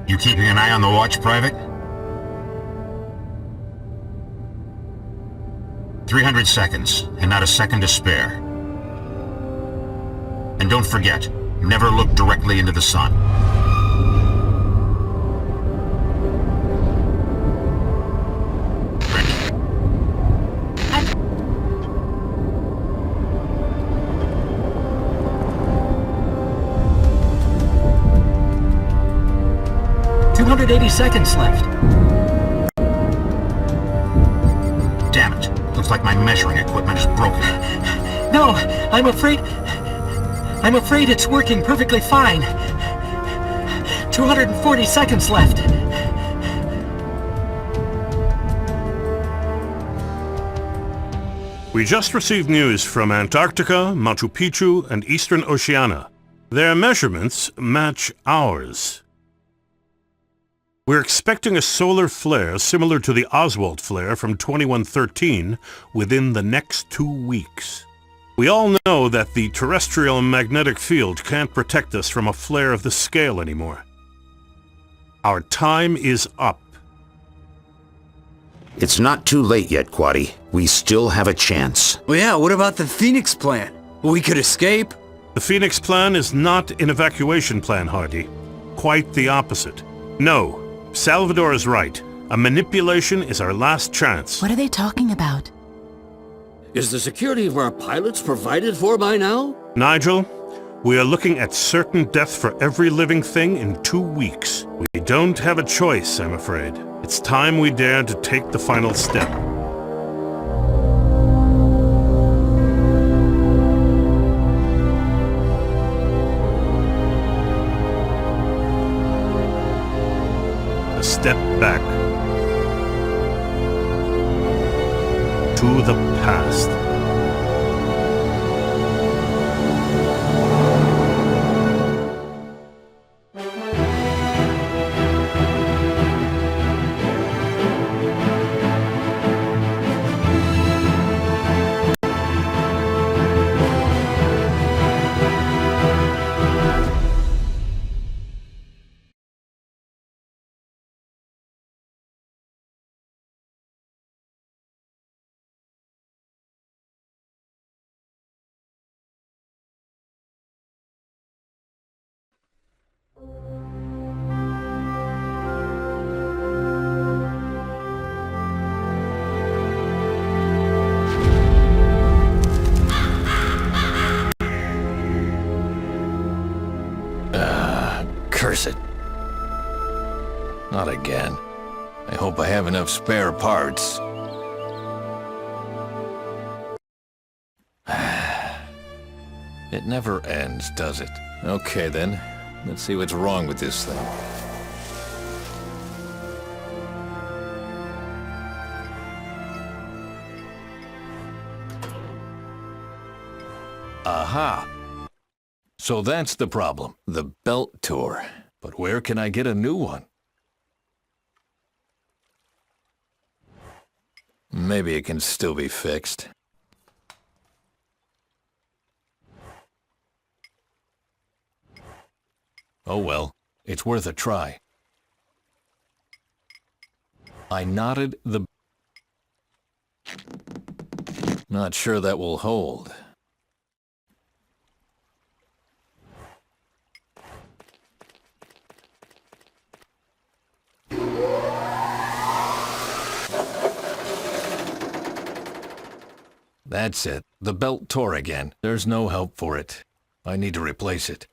You keeping an eye on the watch, Private? 300 seconds, and not a second to spare. And don't forget, never look directly into the sun. Ready. 280 seconds left. Damn it. Looks like my measuring equipment is broken. No, I'm afraid it's working perfectly fine. 240 seconds left. We just received news from Antarctica, Machu Picchu, and Eastern Oceania. Their measurements match ours. We're expecting a solar flare similar to the Oswald flare from 2113 within the next 2 weeks. We all know that the terrestrial magnetic field can't protect us from a flare of this scale anymore. Our time is up. It's not too late yet, Quaddy. We still have a chance. Well, yeah, what about the Phoenix plan? We could escape. The Phoenix plan is not an evacuation plan, Hardy. Quite the opposite. No, Salvador is right. A manipulation is our last chance. What are they talking about? Is the security of our pilots provided for by now? Nigel, we are looking at certain death for every living thing in 2 weeks. We don't have a choice, I'm afraid. It's time we dare to take the final step. A step back. To the past. Curse it. Not again. I hope I have enough spare parts. It never ends, does it? Okay then, let's see what's wrong with this thing. Aha! So that's the problem, the belt tour. But where can I get a new one? Maybe it can still be fixed. Oh well, it's worth a try. I knotted the... Not sure that will hold. That's it. The belt tore again. There's no help for it. I need to replace it.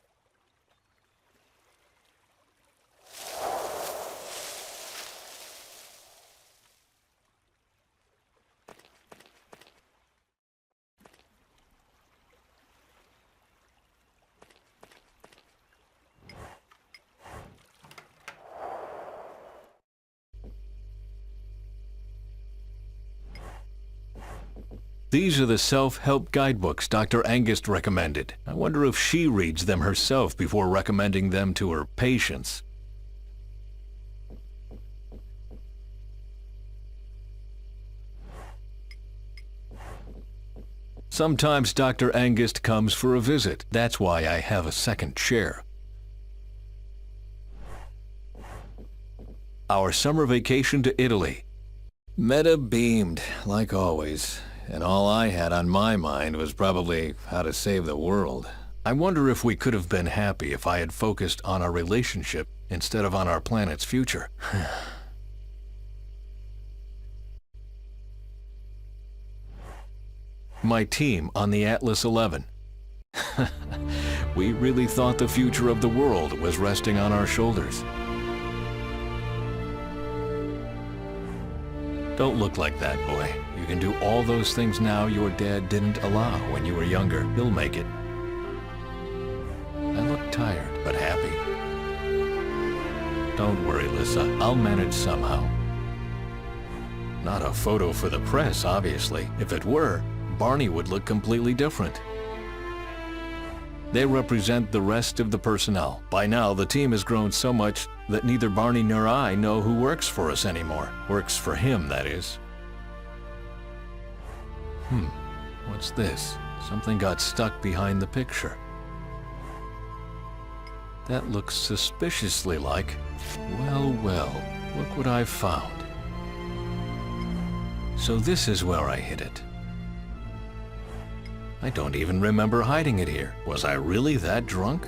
These are the self-help guidebooks Dr. Angus recommended. I wonder if she reads them herself before recommending them to her patients. Sometimes Dr. Angus comes for a visit. That's why I have a second chair. Our summer vacation to Italy. Meta beamed, like always, and all I had on my mind was probably how to save the world. I wonder if we could have been happy if I had focused on our relationship instead of on our planet's future. My team on the Atlas 11. We really thought the future of the world was resting on our shoulders. Don't look like that, boy. You can do all those things now your dad didn't allow when you were younger. You'll make it. I look tired, but happy. Don't worry, Lissa. I'll manage somehow. Not a photo for the press, obviously. If it were, Barney would look completely different. They represent the rest of the personnel. By now, the team has grown so much that neither Barney nor I know who works for us anymore. Works for him, that is. What's this? Something got stuck behind the picture. That looks suspiciously like... Well, look what I've found. So this is where I hid it. I don't even remember hiding it here. Was I really that drunk?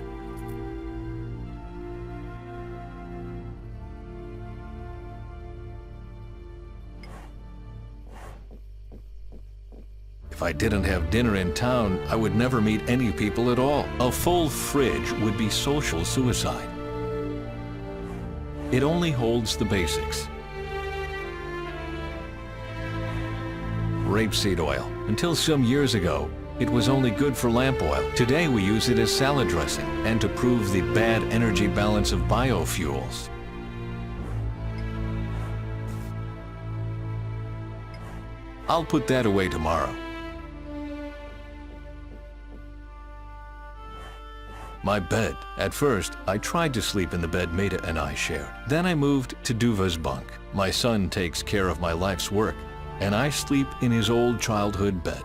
If I didn't have dinner in town, I would never meet any people at all. A full fridge would be social suicide. It only holds the basics. Rapeseed oil. Until some years ago, it was only good for lamp oil. Today we use it as salad dressing and to prove the bad energy balance of biofuels. I'll put that away tomorrow. My bed. At first, I tried to sleep in the bed Maida and I shared. Then I moved to Duva's bunk. My son takes care of my life's work, and I sleep in his old childhood bed.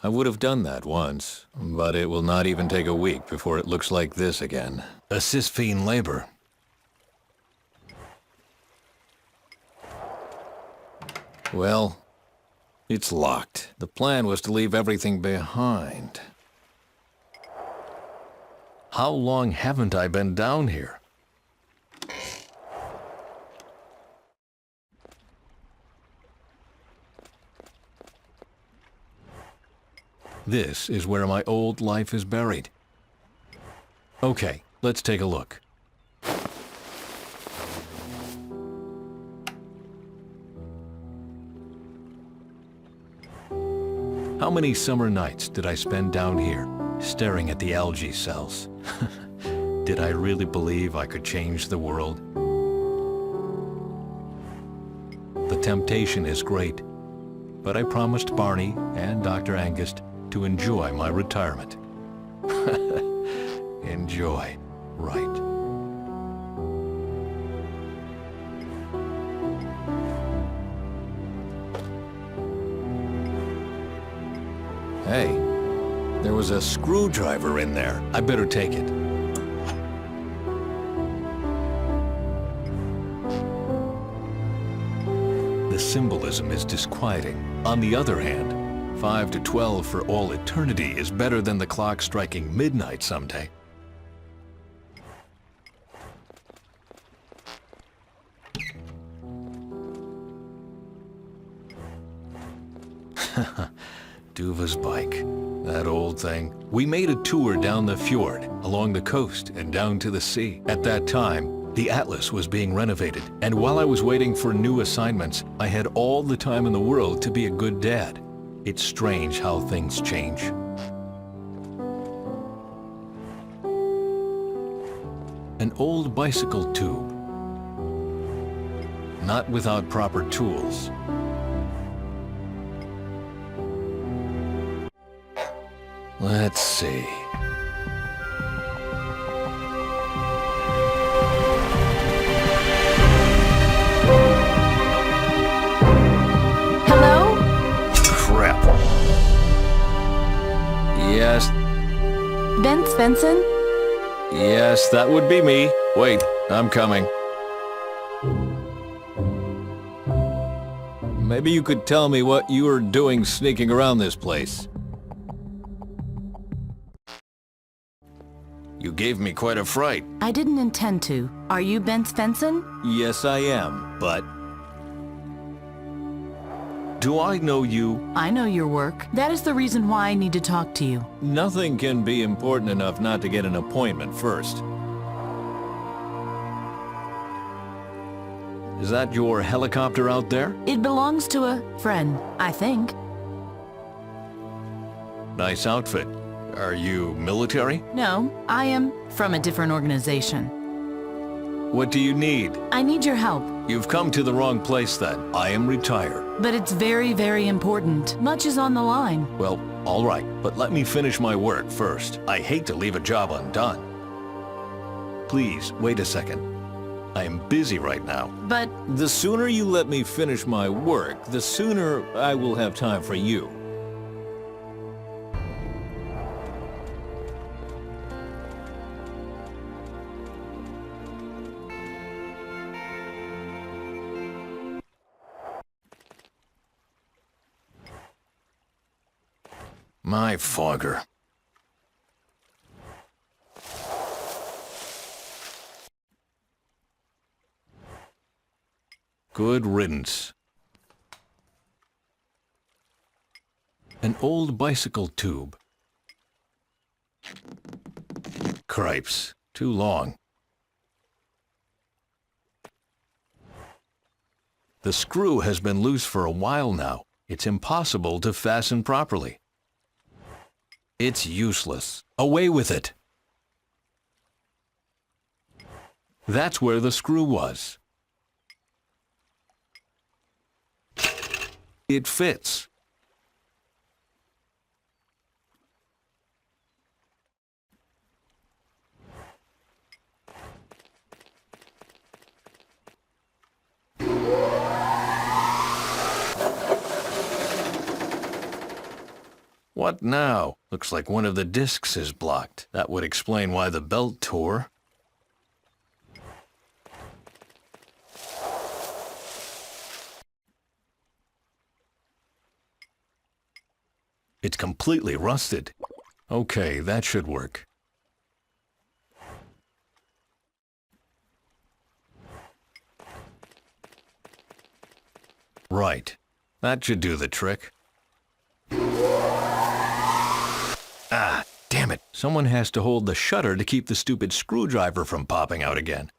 I would have done that once, but it will not even take a week before it looks like this again. A cisphene labor. Well, it's locked. The plan was to leave everything behind. How long haven't I been down here? This is where my old life is buried. Okay, let's take a look. How many summer nights did I spend down here, staring at the algae cells? Did I really believe I could change the world? The temptation is great, but I promised Barney and Dr. Angus to enjoy my retirement. Enjoy, right. Hey, there was a screwdriver in there. I better take it. The symbolism is disquieting. On the other hand, 5 to 12 for all eternity is better than the clock striking midnight someday. Duva's bike. That old thing. We made a tour down the fjord, along the coast, and down to the sea. At that time, the Atlas was being renovated, and while I was waiting for new assignments, I had all the time in the world to be a good dad. It's strange how things change. An old bicycle tube. not without proper tools. Let's see. Hello? Crap. Yes, Bent Svensson? yes, that would be me. Wait, I'm coming. Maybe you could tell me what you were doing sneaking around this place. You gave me quite a fright. I didn't intend to. Are you Bent Svensson? Yes, I am, but... Do I know you? I know your work. That is the reason why I need to talk to you. Nothing can be important enough not to get an appointment first. Is that your helicopter out there? It belongs to a friend, I think. Nice outfit. Are you military? No, I am from a different organization. What do you need? I need your help, You've come to the wrong place then. I am retired. but it's very, very important. Much is on the line. Well, all right, but let me finish my work first. I hate to leave a job undone. Please, wait a second. I am busy right now. But The sooner you let me finish my work, the sooner I will have time for you. My fogger. Good riddance. An old bicycle tube. Cripes. Too long. The screw has been loose for a while now. It's impossible to fasten properly. It's useless. Away with it. That's where the screw was. It fits. What now? Looks like one of the discs is blocked. That would explain why the belt tore. It's completely rusted. Okay, that should work. Right. That should do the trick. Ah, damn it. Someone has to hold the shutter to keep the stupid screwdriver from popping out again.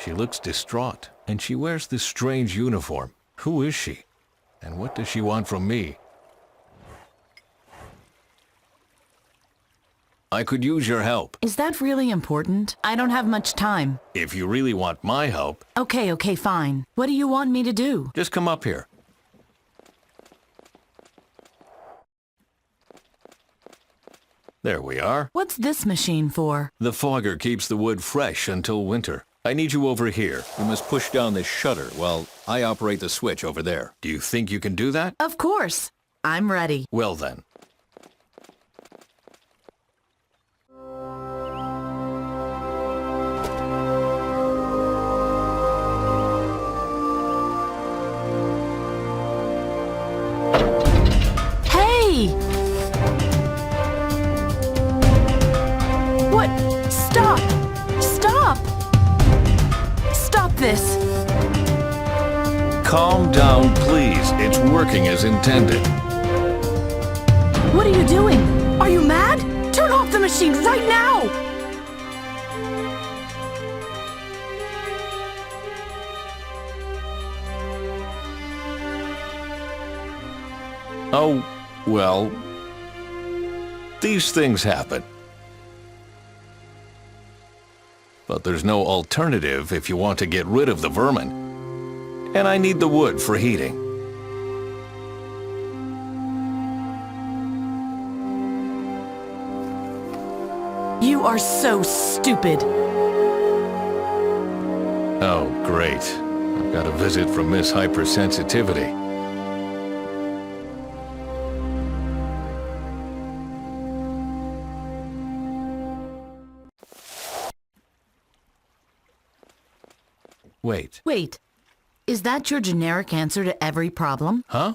She looks distraught, and she wears this strange uniform. Who is she? And what does she want from me? I could use your help. is that really important? I don't have much time. If you really want my help, Okay, fine. What do you want me to do? just come up here. There we are. What's this machine for? The fogger keeps the wood fresh until winter. I need you over here. You must push down this shutter while I operate the switch over there. Do you think you can do that? Of course. I'm ready. Well then. Hey! What? Stop! Stop! Stop this! Calm down, please. It's working as intended. What are you doing? Are you mad? Turn off the machine right now! Oh, well, these things happen. But there's no alternative if you want to get rid of the vermin. And I need the wood for heating. You are so stupid. Oh, great. I've got a visit from Miss Hypersensitivity. Wait. Wait, is that your generic answer to every problem? Huh?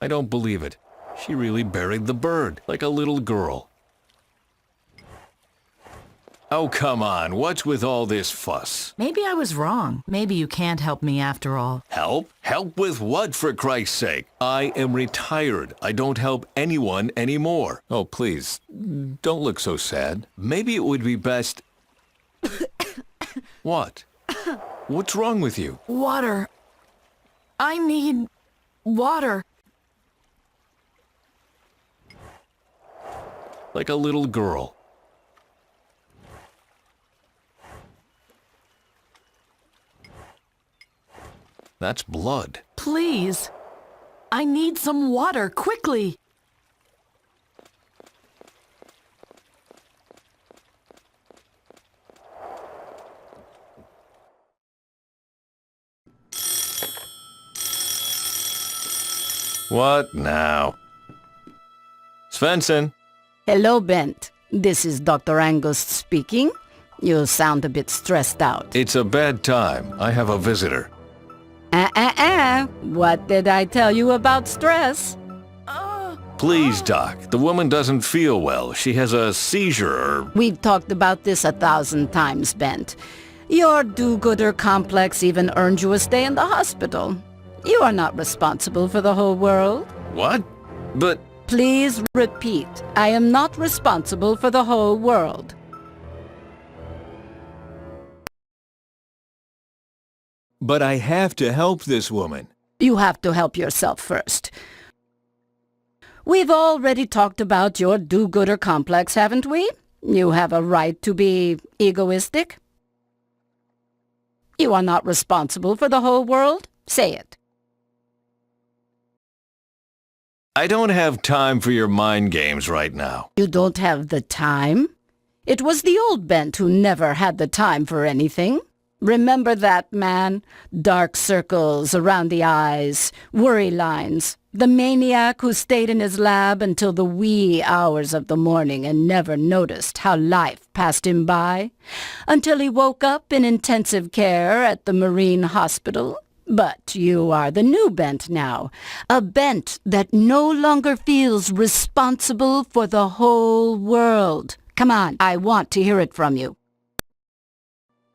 I don't believe it. She really buried the bird, like a little girl. Oh, come on. What's with all this fuss? Maybe I was wrong. Maybe you can't help me after all. Help? Help with what, for Christ's sake? I am retired. I don't help anyone anymore. Oh, please, don't look so sad. Maybe it would be best... What? What's wrong with you? Water. I need water. Like a little girl. That's blood. Please. I need some water, quickly. What now? Svensson. Hello, Bent. This is Dr. Angus speaking. You sound a bit stressed out. It's a bad time. I have a visitor. What did I tell you about stress? Please, Doc. The woman doesn't feel well. She has a seizure or... We've talked about this 1,000 times, Bent. Your do-gooder complex even earned you a stay in the hospital. You are not responsible for the whole world. What? But... Please repeat. I am not responsible for the whole world. But I have to help this woman. You have to help yourself first. We've already talked about your do-gooder complex, haven't we? You have a right to be egoistic. You are not responsible for the whole world. Say it. I don't have time for your mind games right now. You don't have the time? It was the old Bent who never had the time for anything. Remember that, man? Dark circles around the eyes, worry lines. The maniac who stayed in his lab until the wee hours of the morning and never noticed how life passed him by. Until he woke up in intensive care at the Marine Hospital. But you are the new Bent now. A Bent that no longer feels responsible for the whole world. Come on, I want to hear it from you.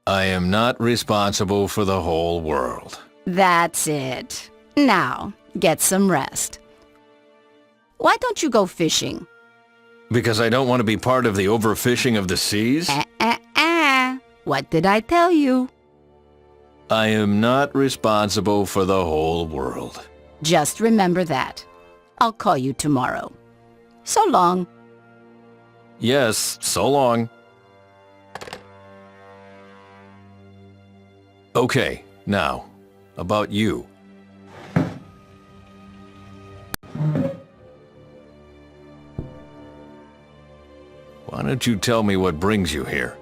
I am not responsible for the whole world. That's it. Now, get some rest. Why don't you go fishing? Because I don't want to be part of the overfishing of the seas? What did I tell you? I am not responsible for the whole world. Just remember that. I'll call you tomorrow. So long. Yes, so long. Okay, now, about you. Why don't you tell me what brings you here?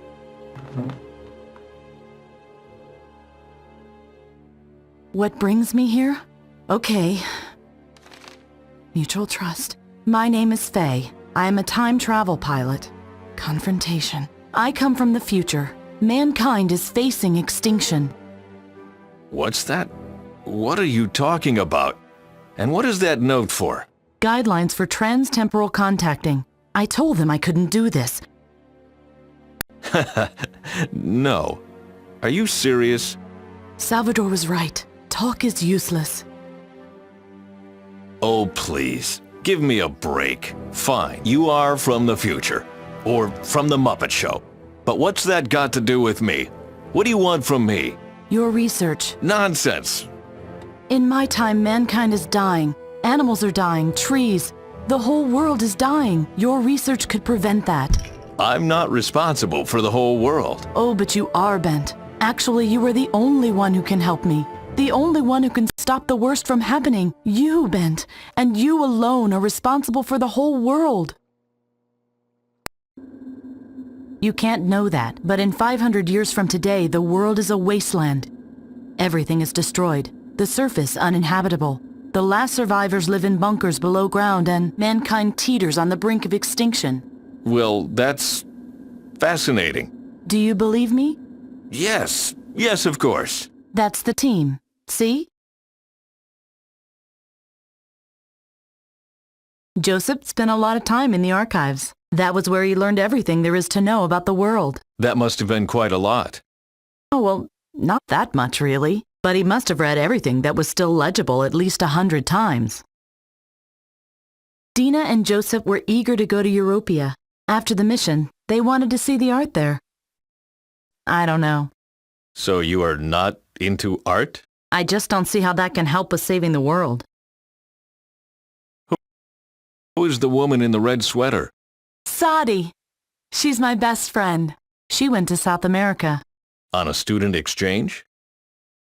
What brings me here? Okay. Mutual trust. My name is Faye. I am a time travel pilot. Confrontation. I come from the future. Mankind is facing extinction. What's that? What are you talking about? And what is that note for? Guidelines for trans-temporal contacting. I told them I couldn't do this. No. Are you serious? Salvador was right. Talk is useless. Oh, please. Give me a break. Fine, you are from the future. Or from the Muppet Show. But what's that got to do with me? What do you want from me? Your research. Nonsense. In my time, mankind is dying. Animals are dying, trees. The whole world is dying. Your research could prevent that. I'm not responsible for the whole world. Oh, but you are, Bent. Actually, you are the only one who can help me. The only one who can stop the worst from happening. You, Bent. And you alone are responsible for the whole world. You can't know that, but in 500 years from today, the world is a wasteland. Everything is destroyed. The surface uninhabitable. The last survivors live in bunkers below ground, and mankind teeters on the brink of extinction. Well, that's fascinating. Do you believe me? Yes. Yes, of course. That's the team. See? Joseph spent a lot of time in the archives. That was where he learned everything there is to know about the world. That must have been quite a lot. Oh, well, not that much, really. But he must have read everything that was still legible at least 100 times. Dina and Joseph were eager to go to Europia. After the mission, they wanted to see the art there. I don't know. So you are not into art? I just don't see how that can help us saving the world. Who is the woman in the red sweater? Sadi. She's my best friend. She went to South America. On a student exchange?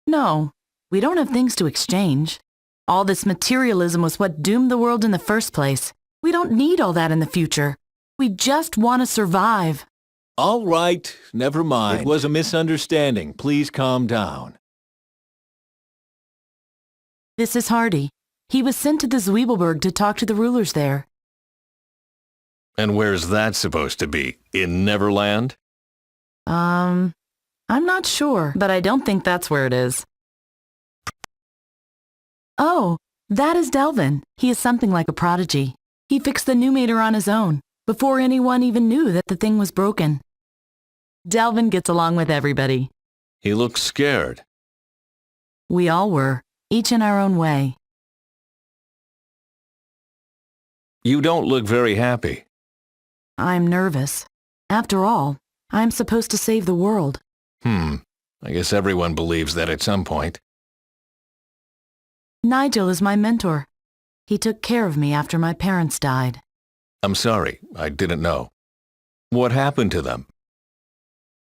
No, we don't have things to exchange. All this materialism was what doomed the world in the first place. We don't need all that in the future. We just want to survive. All right, never mind. It was a misunderstanding. Please calm down. This is Hardy. He was sent to the Zwiebelberg to talk to the rulers there. And where's that supposed to be? In Neverland? I'm not sure, but I don't think that's where it is. Oh, that is Delvin. He is something like a prodigy. He fixed the Numator on his own, before anyone even knew that the thing was broken. Delvin gets along with everybody. He looks scared. We all were, each in our own way. You don't look very happy. I'm nervous. After all, I'm supposed to save the world. I guess everyone believes that at some point. Nigel is my mentor. He took care of me after my parents died. I'm sorry, I didn't know. What happened to them?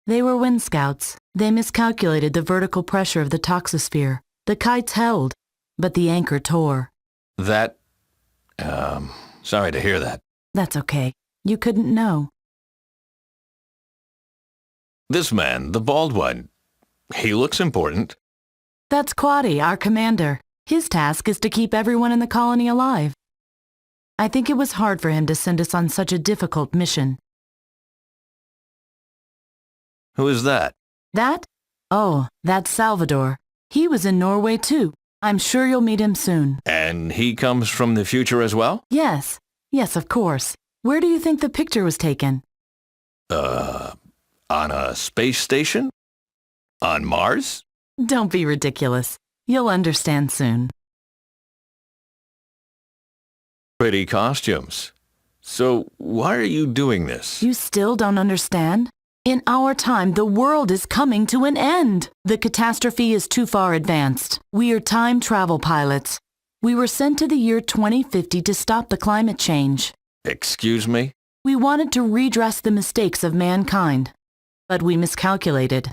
They were wind scouts. They miscalculated the vertical pressure of the toxosphere. The kites held, but the anchor tore. That... sorry to hear that. That's okay. You couldn't know. This man, the bald one, he looks important. That's Quaddy, our commander. His task is to keep everyone in the colony alive. I think it was hard for him to send us on such a difficult mission. Who is that? That? Oh, that's Salvador. He was in Norway too. I'm sure you'll meet him soon. And he comes from the future as well? Yes. Yes, of course. Where do you think the picture was taken? On a space station? On Mars? Don't be ridiculous. You'll understand soon. Pretty costumes. So why are you doing this? You still don't understand? In our time, the world is coming to an end. The catastrophe is too far advanced. We are time travel pilots. We were sent to the year 2050 to stop the climate change. Excuse me? We wanted to redress the mistakes of mankind, but we miscalculated.